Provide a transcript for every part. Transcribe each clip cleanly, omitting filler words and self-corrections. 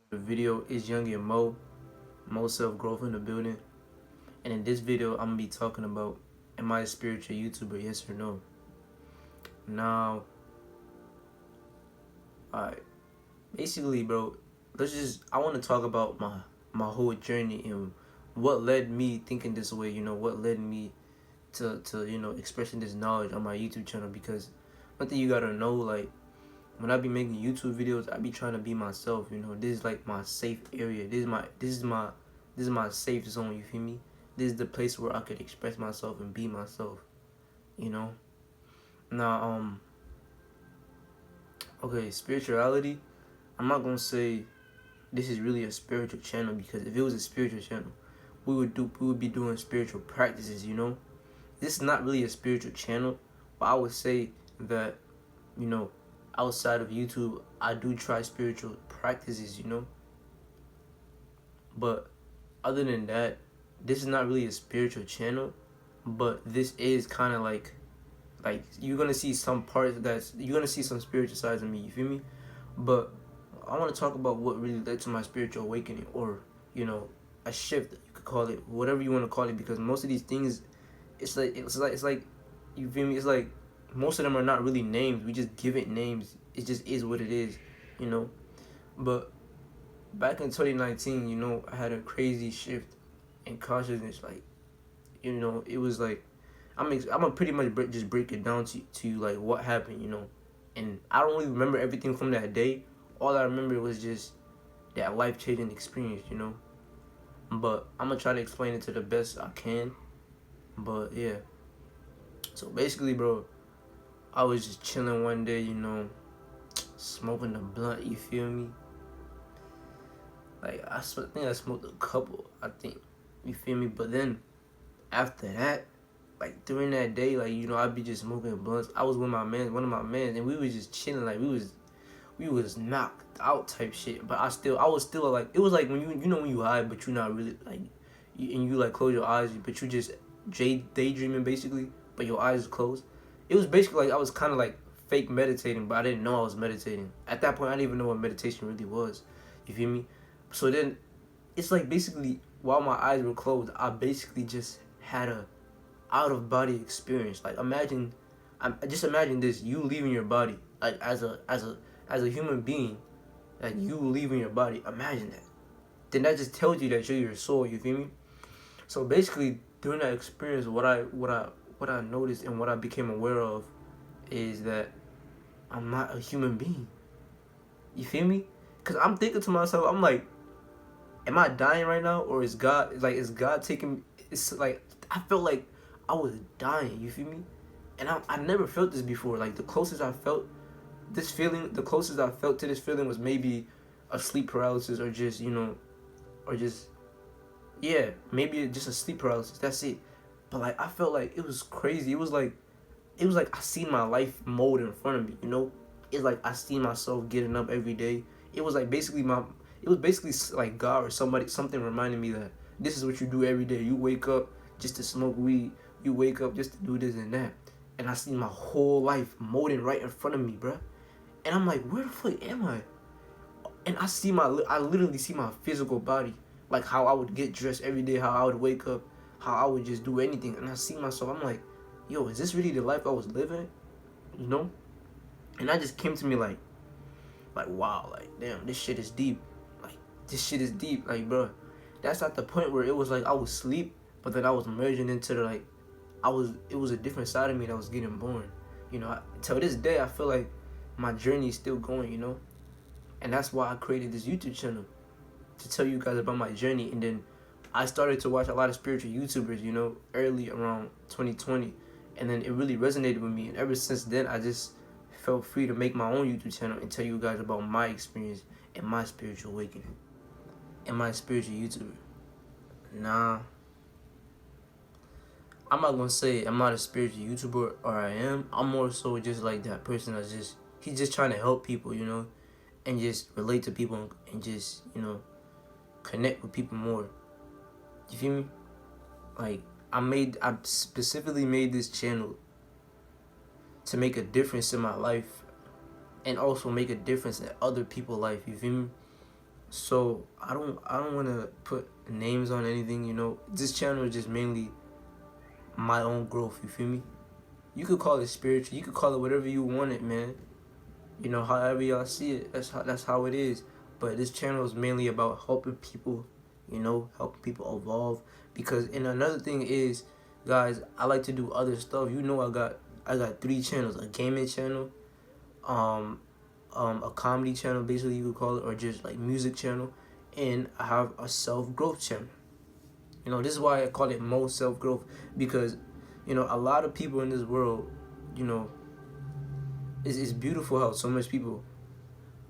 The video is Young and Mo Self Growth in the building. And in this video, I'm gonna be talking about, am I a spiritual YouTuber? Yes or no? Now, alright, basically, bro, I want to talk about my whole journey and what led me thinking this way. What led me to expressing this knowledge on my YouTube channel. Because one thing you gotta know, like, when I be making YouTube videos, I be trying to be myself. This is like my safe area. This is my safe zone. You feel me? This is the place where I could express myself and be myself. You know. Now, okay, spirituality. I'm not gonna say this is really a spiritual channel, because if it was a spiritual channel, we would be doing spiritual practices. This is not really a spiritual channel, but I would say that, you know, outside of YouTube, I do try spiritual practices. But other than that, this is not really a spiritual channel, but this is kind of like you're gonna see some parts you're gonna see some spiritual sides of me. You feel me? But I want to talk about what really led to my spiritual awakening, or a shift. You could call it whatever you want to call it, because most of these things, it's like you feel me? It's like most of them are not really names. We just give it names. It just is what it is, But back in 2019, I had a crazy shift in consciousness. Like, it was like I'm gonna pretty much just break it down to you, like what happened, And I don't really remember everything from that day. All I remember was just that life-changing experience. But I'm gonna try to explain it to the best I can. But yeah. So basically, bro, I was just chilling one day, smoking a blunt, you feel me? Like, I think I smoked a couple, I think, you feel me? But then, after that, like, during that day, like, I'd be just smoking blunts. I was with one of my mans, and we was just chilling, like, we was knocked out type shit. But I was still, like, it was like when when you high, but you're not really, like, and you, like, close your eyes, but you just daydreaming, basically, but your eyes are closed. It was basically like I was kind of like fake meditating, but I didn't know I was meditating. At that point, I didn't even know what meditation really was. You feel me? So then, it's like basically while my eyes were closed, I basically just had a out of body experience. Like, just imagine this: you leaving your body, like as a human being, like you leaving your body. Imagine that. Then that just tells you that you're your soul. You feel me? So basically, during that experience, what I noticed and what I became aware of is that I'm not a human being. You feel me? Cause I'm thinking to myself, I'm like, am I dying right now, or is God taking? It's like I felt like I was dying. You feel me? And I never felt this before. Like, the closest I felt to this feeling was maybe a sleep paralysis, or just or just yeah, maybe just a sleep paralysis. That's it. But like, I felt like it was crazy. It was like I seen my life mold in front of me. It's like I seen myself getting up every day. It was like basically like God or something reminding me that this is what you do every day. You wake up just to smoke weed. You wake up just to do this and that. And I seen my whole life molding right in front of me, bruh. And I'm like, where the fuck am I? And I literally see my physical body, like how I would get dressed every day, how I would wake up, how I would just do anything. And I see myself, I'm like, yo, is this really the life I was living? And that just came to me like wow, like, damn, this shit is deep. Like, this shit is deep. Like, bro, that's at the point where it was like I was asleep, but then I was merging into it was a different side of me that was getting born. Till this day, I feel like my journey is still going. And that's why I created this YouTube channel, to tell you guys about my journey. And then I started to watch a lot of spiritual YouTubers, early around 2020. And then it really resonated with me. And ever since then, I just felt free to make my own YouTube channel and tell you guys about my experience and my spiritual awakening and my spiritual YouTuber. Nah, I'm not gonna say I'm not a spiritual YouTuber, or I am. I'm more so just like that person he's just trying to help people, and just relate to people, and just, connect with people more. You feel me? Like, I specifically made this channel to make a difference in my life, and also make a difference in other people's life. You feel me? So I don't want to put names on anything. This channel is just mainly my own growth. You feel me? You could call it spiritual. You could call it whatever you want it, man. However y'all see it, that's how it is. But this channel is mainly about helping people, helping people evolve. And another thing is, guys, I like to do other stuff. I got 3 channels: a gaming channel, um, a comedy channel, basically you could call it, or just like music channel, and I have a self growth channel. This is why I call it Mo Self Growth, because a lot of people in this world, you know, it's beautiful how so much people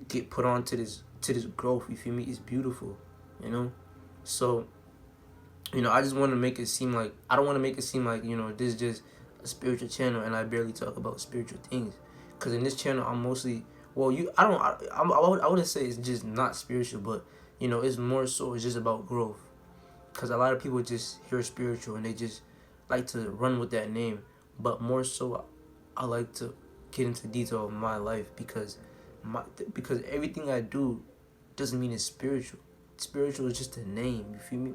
get put on to this growth. You feel me? It's beautiful, you know. So I just want to make it seem like I don't want to make it seem like this is just a spiritual channel and I barely talk about spiritual things. Cause in this channel I'm mostly I wouldn't say it's just not spiritual, but it's more so it's just about growth. Cause a lot of people just hear spiritual and they just like to run with that name, but more so I like to get into detail of my life because everything I do doesn't mean it's spiritual. Spiritual is just a name. You feel me?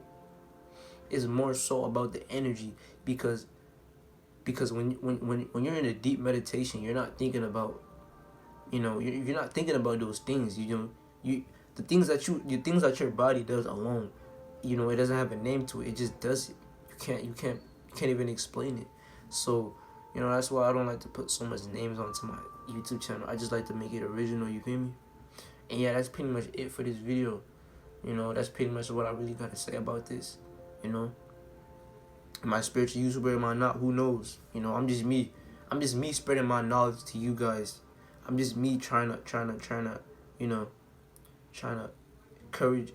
It's more so about the energy because when you're in a deep meditation, you're not thinking about you're not thinking about those things. The things that your body does alone. It doesn't have a name to it. It just does it. You can't even explain it. So that's why I don't like to put so much names onto my YouTube channel. I just like to make it original. You feel me? And yeah, that's pretty much it for this video. That's pretty much what I really gotta say about this. Am I a spiritual YouTuber? Am I not? Who knows? I'm just me. I'm just me spreading my knowledge to you guys. I'm just me trying to trying to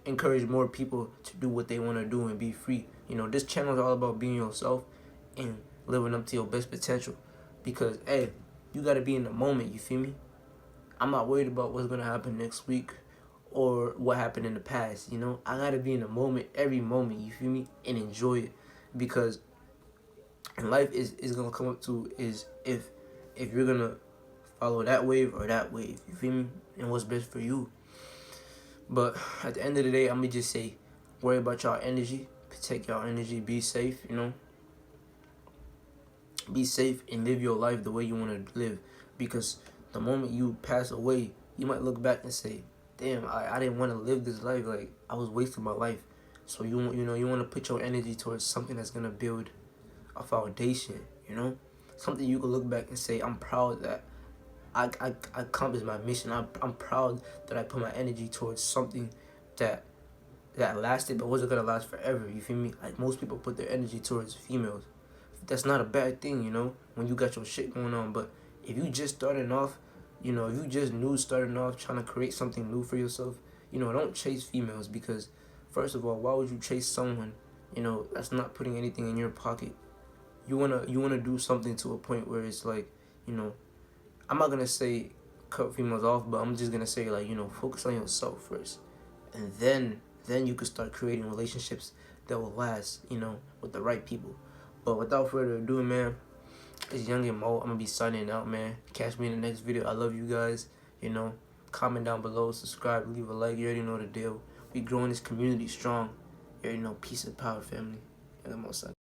encourage more people to do what they want to do and be free. This channel is all about being yourself and living up to your best potential. Because hey, you gotta be in the moment. You feel me? I'm not worried about what's gonna happen next week or what happened in the past. I gotta be in the moment, every moment. You feel me? And enjoy it, because in life is gonna come up to is if you're gonna follow that wave or that wave. You feel me? And what's best for you. But at the end of the day, I'm gonna just say, worry about y'all energy, protect y'all energy, be safe. Be safe and live your life the way you want to live, because the moment you pass away, you might look back and say, damn, I didn't want to live this life. Like, I was wasting my life. So you want to put your energy towards something that's gonna build a foundation. Something you can look back and say, I'm proud that I accomplished my mission. I'm proud that I put my energy towards something that lasted but wasn't gonna last forever. You feel me? Like, most people put their energy towards females. That's not a bad thing, when you got your shit going on. But if you just starting off, if you just starting off trying to create something new for yourself, don't chase females, because first of all, why would you chase someone, that's not putting anything in your pocket? You wanna do something to a point where it's like, I'm not gonna say cut females off, but I'm just gonna say, like, focus on yourself first, and then you can start creating relationships that will last, with the right people. But without further ado, man, it's Young and Mo. I'm gonna be signing out, man. Catch me in the next video. I love you guys. Comment down below, subscribe, leave a like. You already know the deal. We growing this community strong. You already know. Peace and power, family. And I'm outside.